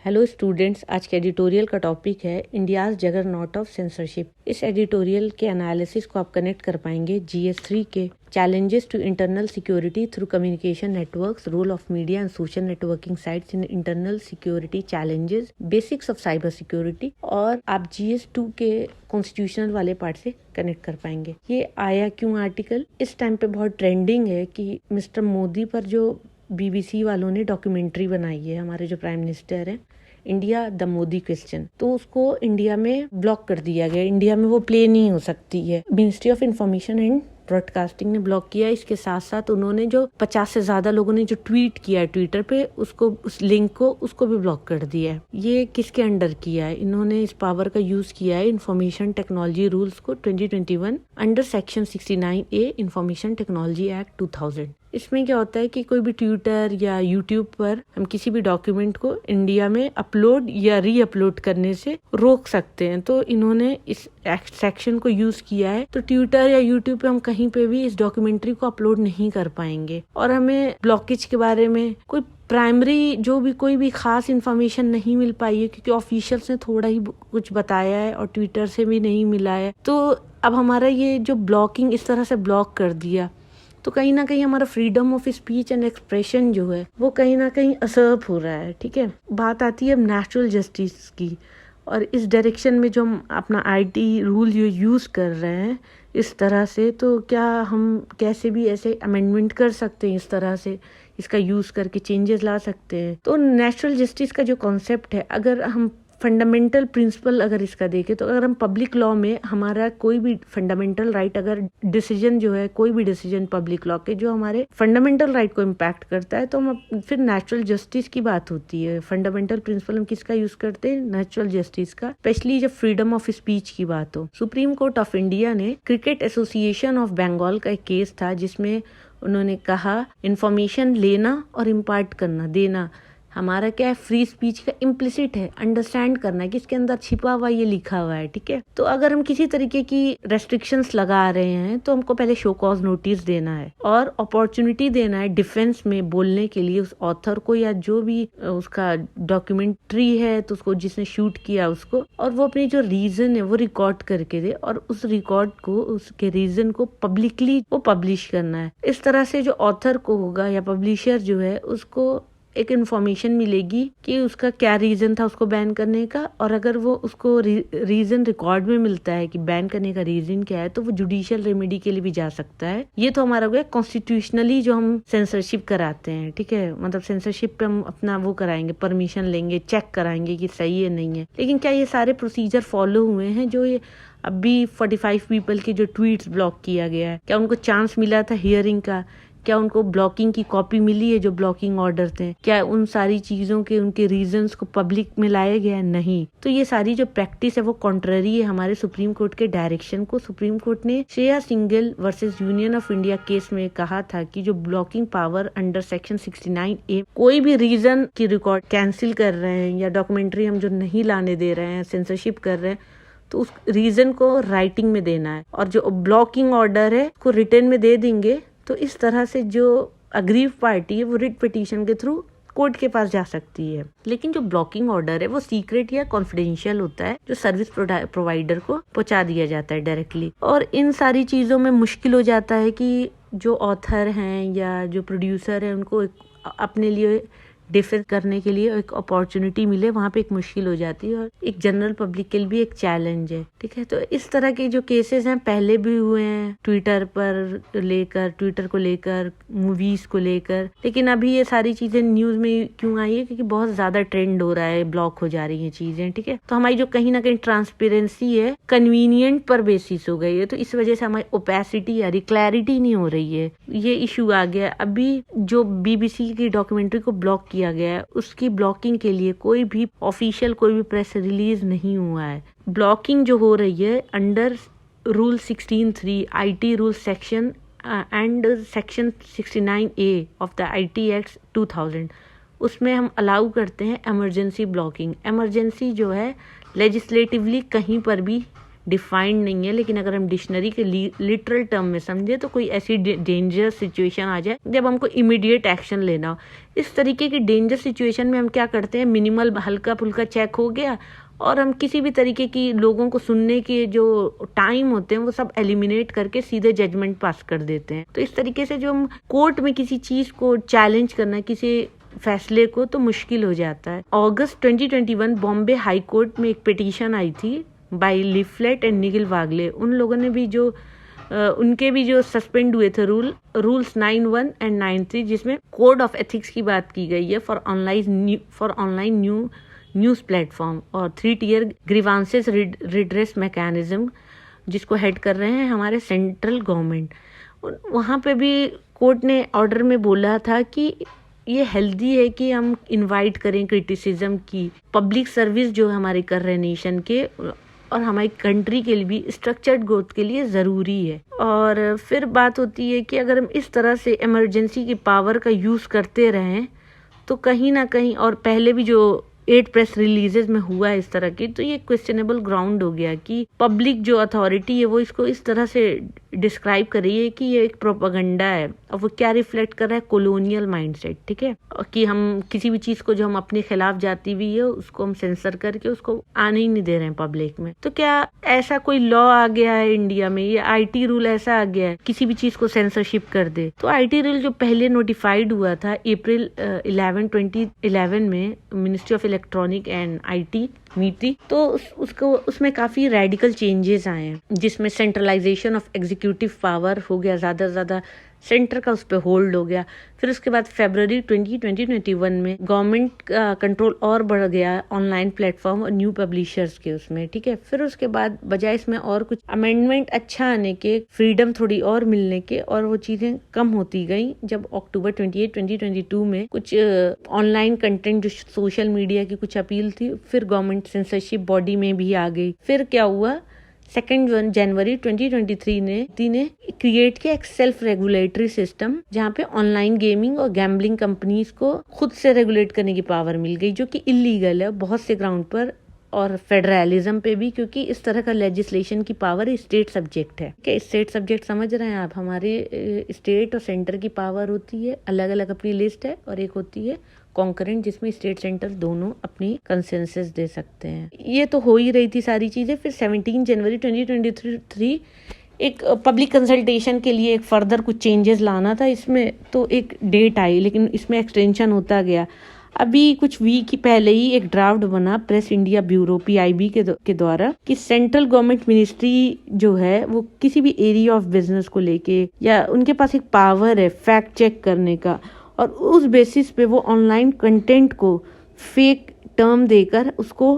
Hello students, आज के editorial का टॉपिक है इंडियाज जगरनॉट ऑफ सेंसरशिप। इस एडिटोरियल के एनालिसिस को आप कनेक्ट कर पाएंगे GS3 के challenges to internal security through communication networks, role of media and social networking sites in internal security challenges, basics of cyber security, और आप GS2 के कॉन्स्टिट्यूशनल वाले पार्ट से कनेक्ट कर पाएंगे। ये आया क्यों आर्टिकल इस टाइम पे बहुत ट्रेंडिंग है कि मिस्टर मोदी पर जो BBC वालों ने डॉक्यूमेंट्री बनाई है, हमारे जो प्राइम मिनिस्टर हैं, इंडिया द मोदी क्वेश्चन, तो उसको इंडिया में ब्लॉक कर दिया गया। इंडिया में वो प्ले नहीं हो सकती है। Ministry of information and broadcasting ने ब्लॉक किया। इसके साथ साथ उन्होंने जो 50 से ज्यादा लोगों ने जो ट्वीट किया है ट्विटर पे, उसको, उस लिंक को, उसको भी ब्लॉक कर दिया है। ये किसके अंडर किया है? इन्होंने इस पावर का यूज किया है इंफॉर्मेशन टेक्नोलॉजी रूल्स को 2021 under section 69A information technology act 2000। इसमें क्या होता है कि कोई भी ट्विटर या यूट्यूब पर हम किसी भी डॉक्यूमेंट को इंडिया में अपलोड या री अपलोड करने से रोक सकते हैं। तो इन्होंने इस सेक्शन को यूज किया है। तो ट्विटर या यूट्यूब पे हम कहीं पे भी इस डॉक्यूमेंट्री को अपलोड नहीं कर पाएंगे और हमें ब्लॉकेज के बारे में कोई प्राइमरी जो भी कोई भी खास इन्फॉर्मेशन नहीं मिल पाई है, क्योंकि ऑफिशियल्स ने थोड़ा ही कुछ बताया है और ट्विटर से भी नहीं मिला है। तो अब हमारा ये जो ब्लॉकिंग इस तरह से ब्लॉक कर दिया, तो कहीं ना कहीं हमारा freedom of speech and expression जो है वो कहीं ना कहीं असर्व हो रहा है। ठीक है, बात आती है अब नेचुरल जस्टिस की, और इस डायरेक्शन में जो हम अपना IT रूल जो यूज कर रहे हैं इस तरह से, तो क्या हम कैसे भी ऐसे अमेंडमेंट कर सकते हैं, इस तरह से इसका यूज करके चेंजेस ला सकते हैं। तो नेचुरल जस्टिस का जो कॉन्सेप्ट है, अगर हम फंडामेंटल प्रिंसिपल अगर इसका देखें, तो अगर हम पब्लिक लॉ में हमारा कोई भी फंडामेंटल राइट, अगर डिसीजन जो है, कोई भी डिसीजन पब्लिक लॉ के जो हमारे फंडामेंटल राइट को इम्पैक्ट करता है, तो हम फिर नेचुरल जस्टिस की बात होती है। फंडामेंटल प्रिंसिपल हम किसका यूज करते हैं? नेचुरल जस्टिस का, स्पेशली जब फ्रीडम ऑफ स्पीच की बात हो। सुप्रीम कोर्ट ऑफ इंडिया ने क्रिकेट एसोसिएशन ऑफ बंगाल का एक केस था जिसमें उन्होंने कहा इंफॉर्मेशन लेना और इम्पार्ट करना, देना हमारा क्या है, फ्री स्पीच का इम्प्लिसिट है। अंडरस्टैंड करना है कि इसके अंदर छिपा हुआ ये लिखा हुआ है। ठीक है, तो अगर हम किसी तरीके की रेस्ट्रिक्शंस लगा रहे हैं तो हमको पहले शो कॉज नोटिस देना है और अपॉर्चुनिटी देना है डिफेंस में बोलने के लिए उस ऑथर को, या जो भी उसका डॉक्यूमेंट्री है तो उसको जिसने शूट किया उसको, और वो अपनी जो रीजन है वो रिकॉर्ड करके दे, और उस रिकॉर्ड को, उसके रीजन को पब्लिकली वो पब्लिश करना है। इस तरह से जो ऑथर को होगा या पब्लिशर जो है उसको एक इन्फॉर्मेशन मिलेगी कि उसका क्या रीजन था उसको बैन करने का, और अगर वो उसको रीजन रिकॉर्ड में मिलता है कि बैन करने का रीजन क्या है, तो वो जुडिशियल रेमेडी के लिए भी जा सकता है। ये तो हमारा गया कॉन्स्टिट्यूशनली जो हम सेंसरशिप कराते हैं। ठीक है, मतलब सेंसरशिप पे हम अपना वो कराएंगे, परमिशन लेंगे, चेक कराएंगे कि सही है नहीं है। लेकिन क्या ये सारे प्रोसीजर फॉलो हुए हैं? जो ये अभी 45 पीपल के जो ट्वीट्स ब्लॉक किया गया है, क्या उनको चांस मिला था हियरिंग का? क्या उनको ब्लॉकिंग की कॉपी मिली है जो ब्लॉकिंग ऑर्डर थे? क्या उन सारी चीजों के, उनके रीजंस को पब्लिक में लाया गया? नहीं। तो ये सारी जो प्रैक्टिस है वो कॉन्ट्ररी है हमारे सुप्रीम कोर्ट के डायरेक्शन को। सुप्रीम कोर्ट ने Shreya Singhal versus union of India case में कहा था कि जो blocking power under section 69A, कोई भी रीजन की रिकॉर्ड कैंसिल कर रहे हैं या डॉक्यूमेंट्री हम जो नहीं लाने दे रहे हैं, सेंसरशिप कर रहे हैं, तो उस रीजन को राइटिंग में देना है, और जो ब्लॉकिंग ऑर्डर है उसको रिटर्न में दे देंगे। तो इस तरह से जो अग्रीव पार्टी है वो रिट पिटीशन के थ्रू कोर्ट के पास जा सकती है। लेकिन जो ब्लॉकिंग ऑर्डर है वो सीक्रेट या कॉन्फिडेंशियल होता है, जो सर्विस प्रोवाइडर को पहुंचा दिया जाता है डायरेक्टली। और इन सारी चीजों में मुश्किल हो जाता है कि जो ऑथर हैं या जो प्रोड्यूसर है उनको अपने लिए डिफेंस करने के लिए एक अपॉर्चुनिटी मिले, वहाँ पे एक मुश्किल हो जाती है, और एक जनरल पब्लिक के लिए भी एक चैलेंज है। ठीक है, तो इस तरह के जो केसेस हैं पहले भी हुए हैं, ट्विटर को लेकर, मूवीज को लेकर। लेकिन अभी ये सारी चीजें न्यूज में क्यों आई है? क्योंकि बहुत ज्यादा ट्रेंड हो रहा है, ब्लॉक हो जा रही है चीजें। ठीक है, तो हमारी जो कहीं ना कहीं ट्रांसपेरेंसी है कन्वीनियंट पर बेसिस हो गई है, तो इस वजह से हमारी ओपेसिटी या क्लैरिटी नहीं हो रही है। ये इशू आ गया। अभी जो BBC की डॉक्यूमेंट्री को ब्लॉक किया गया है, उसकी ब्लॉकिंग के लिए कोई भी ऑफिशियल कोई भी प्रेस रिलीज नहीं हुआ है। ब्लॉकिंग जो हो रही है under rule 16(3) IT rule section and section 69A of the IT act 2000, उसमें हम अलाउ करते हैं इमरजेंसी ब्लॉकिंग। इमरजेंसी जो है लेजिस्लेटिवली कहीं पर भी डिफाइंड नहीं है, लेकिन अगर हम डिक्शनरी के लिटरल टर्म में समझे तो कोई ऐसी डेंजरस सिचुएशन आ जाए जब हमको इमीडिएट एक्शन लेना हो। इस तरीके की डेंजर सिचुएशन में हम क्या करते हैं, मिनिमल हल्का फुल्का चेक हो गया और हम किसी भी तरीके की लोगों को सुनने के जो टाइम होते हैं वो सब एलिमिनेट करके सीधे जजमेंट पास कर देते हैं। तो इस तरीके से जो हम कोर्ट में किसी चीज को चैलेंज करना, किसी फैसले को, तो मुश्किल हो जाता है। अगस्त 2021 बॉम्बे हाई कोर्ट में एक पिटीशन आई थी बाय लिफलेट एंड निखिल वागले। उन लोगों ने भी जो उनके भी जो सस्पेंड हुए थे रूल्स 9(1) एंड 9(3), जिसमें कोड ऑफ एथिक्स की बात की गई है फॉर ऑनलाइन न्यूज प्लेटफॉर्म, और 3-tier ग्रीवांसेस रिड्रेस मैकेनिज्म जिसको हेड कर रहे हैं हमारे सेंट्रल गवर्नमेंट। वहाँ पे भी कोर्ट ने ऑर्डर में बोला था कि ये हेल्दी है कि हम इनवाइट करें क्रिटिसिज्म की। पब्लिक सर्विस जो हमारे कर रहे हैं नेशन के और हमारी कंट्री के लिए भी स्ट्रक्चर्ड ग्रोथ के लिए ज़रूरी है। और फिर बात होती है कि अगर हम इस तरह से इमरजेंसी की पावर का यूज़ करते रहें तो कहीं ना कहीं, और पहले भी जो 8 प्रेस रिलीजेज में हुआ है इस तरह की, तो ये क्वेश्चनेबल ग्राउंड हो गया कि पब्लिक जो अथॉरिटी है वो इसको इस तरह से डिस्क्राइब कर रही है कि ये एक प्रोपेगेंडा है। और वो क्या रिफ्लेक्ट कर रहा है, कॉलोनियल माइंडसेट, ठीक है, कि हम किसी भी चीज को जो हम अपने खिलाफ जाती हुई है उसको हम सेंसर करके उसको आने ही नहीं दे रहे हैं पब्लिक में। तो क्या ऐसा कोई लॉ आ गया है इंडिया में, ये IT रूल ऐसा आ गया है किसी भी चीज को सेंसरशिप कर दे? तो IT रूल जो पहले नोटिफाइड हुआ था अप्रैल 11, 2011 में ministry of electronic and IT नीति, तो उसमें काफी रेडिकल चेंजेस आए हैं, जिसमें सेंट्रलाइजेशन ऑफ एग्जीक्यूटिव पावर हो गया, ज्यादा सेंटर का उस पर होल्ड हो गया। फिर उसके बाद फरवरी 2021 में गवर्नमेंट का कंट्रोल और बढ़ गया ऑनलाइन प्लेटफॉर्म और न्यू पब्लिशर्स के उसमें, ठीक है। फिर उसके बाद बजाय इसमें और कुछ अमेंडमेंट अच्छा आने के, फ्रीडम थोड़ी और मिलने के, और वो चीजें कम होती गई जब अक्टूबर 28, 2022 में कुछ ऑनलाइन कंटेंट जो सोशल मीडिया की कुछ अपील थी, फिर गवर्नमेंट सेंसरशिप बॉडी में भी आ गई। फिर क्या हुआ, 2 जनवरी 2023 ने क्रिएट किया एक सेल्फ रेगुलेटरी सिस्टम, जहाँ पे ऑनलाइन गेमिंग और गैम्बलिंग कंपनीज को खुद से रेगुलेट करने की पावर मिल गई, जो कि इलीगल है बहुत से ग्राउंड पर, और फेडरलिज्म पे भी, क्योंकि इस तरह का लेजिस्लेशन की पावर स्टेट सब्जेक्ट है। क्या स्टेट सब्जेक्ट समझ रहे हैं आप? हमारे स्टेट और सेंटर की पावर होती है अलग अलग, अपनी लिस्ट है, और एक होती है कॉन्करेंट, जिसमें स्टेट सेंटर दोनों अपनी कंसेंसस दे सकते हैं। ये तो हो ही रही थी सारी चीजें। फिर 17 जनवरी 2023 एक पब्लिक कंसल्टेशन के लिए एक फर्दर कुछ चेंजेस लाना था इसमें, तो एक डेट आई, लेकिन इसमें एक्सटेंशन होता गया। अभी कुछ वीक पहले ही एक ड्राफ्ट बना प्रेस इंडिया ब्यूरो PIB के द्वारा कि सेंट्रल गवर्नमेंट मिनिस्ट्री जो है वो किसी भी एरिया ऑफ बिजनेस को लेके, या उनके पास एक पावर है फैक्ट चेक करने का, और उस बेसिस पे वो ऑनलाइन कंटेंट को फेक टर्म देकर उसको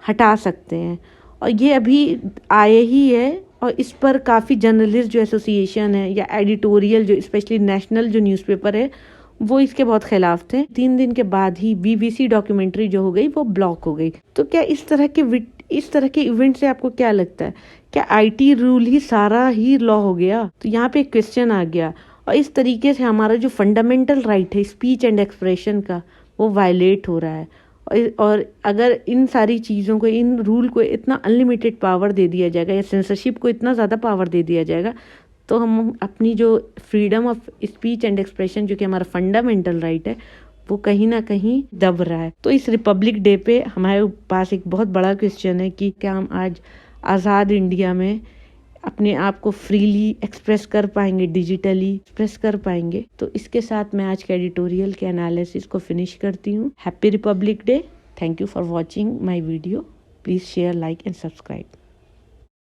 हटा सकते हैं। और ये अभी आए ही है, और इस पर काफ़ी जर्नलिस्ट जो एसोसिएशन है या एडिटोरियल जो स्पेशली नेशनल जो न्यूज़पेपर है वो इसके बहुत खिलाफ थे। 3 दिन के बाद ही BBC डॉक्यूमेंट्री जो हो गई वो ब्लॉक हो गई। तो क्या इस तरह के इवेंट से आपको क्या लगता है, क्या IT रूल ही सारा ही लॉ हो गया? तो यहाँ पे एक क्वेश्चन आ गया, और इस तरीके से हमारा जो फंडामेंटल राइट है स्पीच एंड एक्सप्रेशन का, वो वायलेट हो रहा है। और अगर इन सारी चीज़ों को, इन रूल को इतना अनलिमिटेड पावर दे दिया जाएगा, या सेंसरशिप को इतना ज़्यादा पावर दे दिया जाएगा, तो हम अपनी जो freedom of speech and expression जो कि हमारा फंडामेंटल राइट है वो कहीं ना कहीं दब रहा है। तो इस रिपब्लिक डे पे हमारे पास एक बहुत बड़ा क्वेश्चन है कि क्या हम आज आज़ाद इंडिया में अपने आप को फ्रीली एक्सप्रेस कर पाएंगे, डिजिटली एक्सप्रेस कर पाएंगे? तो इसके साथ मैं आज के एडिटोरियल के एनालिसिस को फिनिश करती हूँ। Happy Republic day. Thank you for watching my video. Please share, like and subscribe.